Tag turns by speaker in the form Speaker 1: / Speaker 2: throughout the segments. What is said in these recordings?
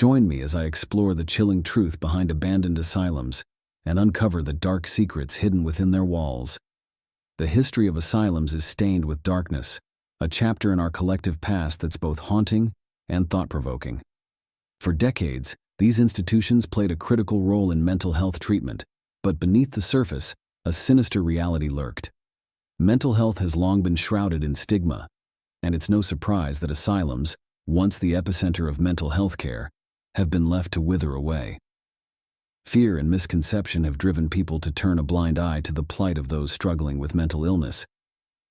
Speaker 1: Join me as I explore the chilling truth behind abandoned asylums and uncover the dark secrets hidden within their walls. The history of asylums is stained with darkness, a chapter in our collective past that's both haunting and thought-provoking. For decades, these institutions played a critical role in mental health treatment, but beneath the surface, a sinister reality lurked. Mental health has long been shrouded in stigma, and it's no surprise that asylums, once the epicenter of mental health care, have been left to wither away. Fear and misconception have driven people to turn a blind eye to the plight of those struggling with mental illness.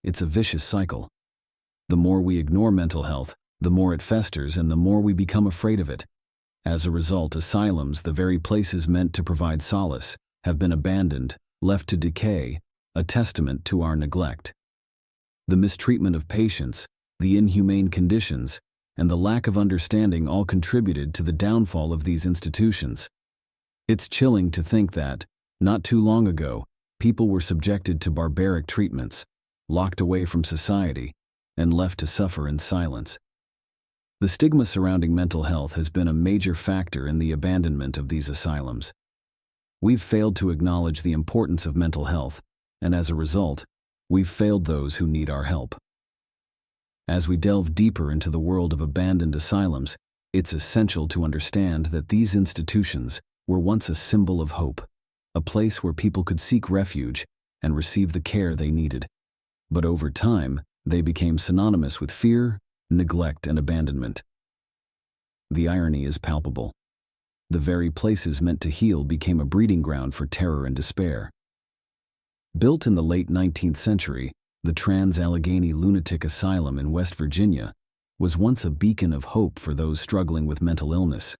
Speaker 1: It's a vicious cycle. The more we ignore mental health, the more it festers and the more we become afraid of it. As a result, asylums, the very places meant to provide solace, have been abandoned, left to decay, a testament to our neglect. The mistreatment of patients, the inhumane conditions, and the lack of understanding all contributed to the downfall of these institutions. It's chilling to think that, not too long ago, people were subjected to barbaric treatments, locked away from society, and left to suffer in silence. The stigma surrounding mental health has been a major factor in the abandonment of these asylums. We've failed to acknowledge the importance of mental health, and as a result, we've failed those who need our help. As we delve deeper into the world of abandoned asylums, it's essential to understand that these institutions were once a symbol of hope, a place where people could seek refuge and receive the care they needed. But over time, they became synonymous with fear, neglect, and abandonment. The irony is palpable. The very places meant to heal became a breeding ground for terror and despair. Built in the late 19th century, the Trans-Allegheny Lunatic Asylum in West Virginia was once a beacon of hope for those struggling with mental illness.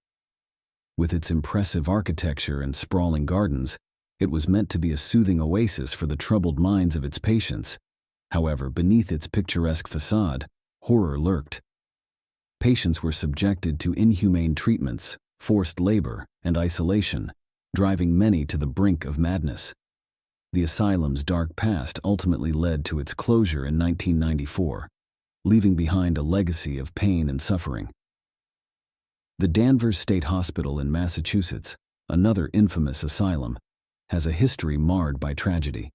Speaker 1: With its impressive architecture and sprawling gardens, it was meant to be a soothing oasis for the troubled minds of its patients. However, beneath its picturesque facade, horror lurked. Patients were subjected to inhumane treatments, forced labor, and isolation, driving many to the brink of madness. The asylum's dark past ultimately led to its closure in 1994, leaving behind a legacy of pain and suffering. The Danvers State Hospital in Massachusetts, another infamous asylum, has a history marred by tragedy.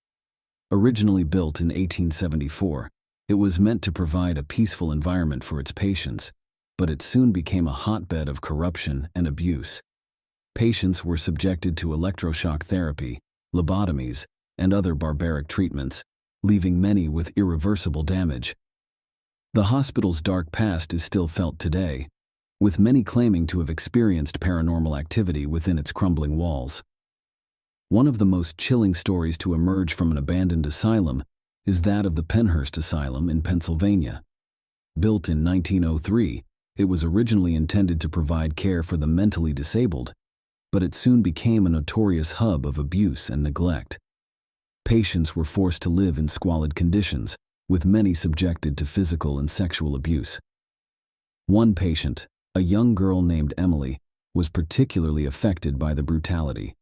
Speaker 1: Originally built in 1874, it was meant to provide a peaceful environment for its patients, but it soon became a hotbed of corruption and abuse. Patients were subjected to electroshock therapy, lobotomies, and other barbaric treatments, leaving many with irreversible damage. The hospital's dark past is still felt today, with many claiming to have experienced paranormal activity within its crumbling walls. One of the most chilling stories to emerge from an abandoned asylum is that of the Penhurst Asylum in Pennsylvania. Built in 1903, it was originally intended to provide care for the mentally disabled, but it soon became a notorious hub of abuse and neglect. Patients were forced to live in squalid conditions, with many subjected to physical and sexual abuse. One patient, a young girl named Emily, was particularly affected by the brutality.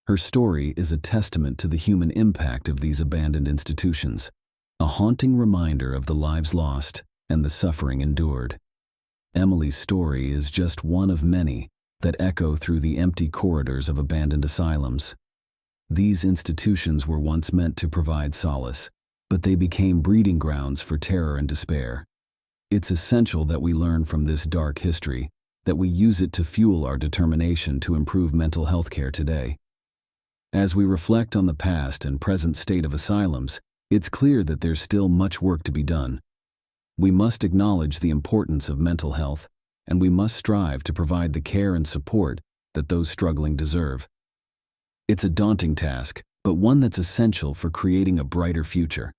Speaker 1: Her story is a testament to the human impact of these abandoned institutions, a haunting reminder of the lives lost and the suffering endured. Emily's story is just one of many that echo through the empty corridors of abandoned asylums. These institutions were once meant to provide solace, but they became breeding grounds for terror and despair. It's essential that we learn from this dark history, that we use it to fuel our determination to improve mental health care today. As we reflect on the past and present state of asylums, it's clear that there's still much work to be done. We must acknowledge the importance of mental health, and we must strive to provide the care and support that those struggling deserve. It's a daunting task, but one that's essential for creating a brighter future.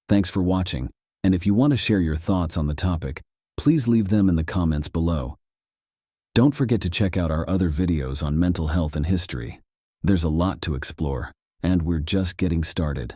Speaker 1: Thanks for watching, and if you want to share your thoughts on the topic, please leave them in the comments below. Don't forget to check out our other videos on mental health and history. There's a lot to explore, and we're just getting started.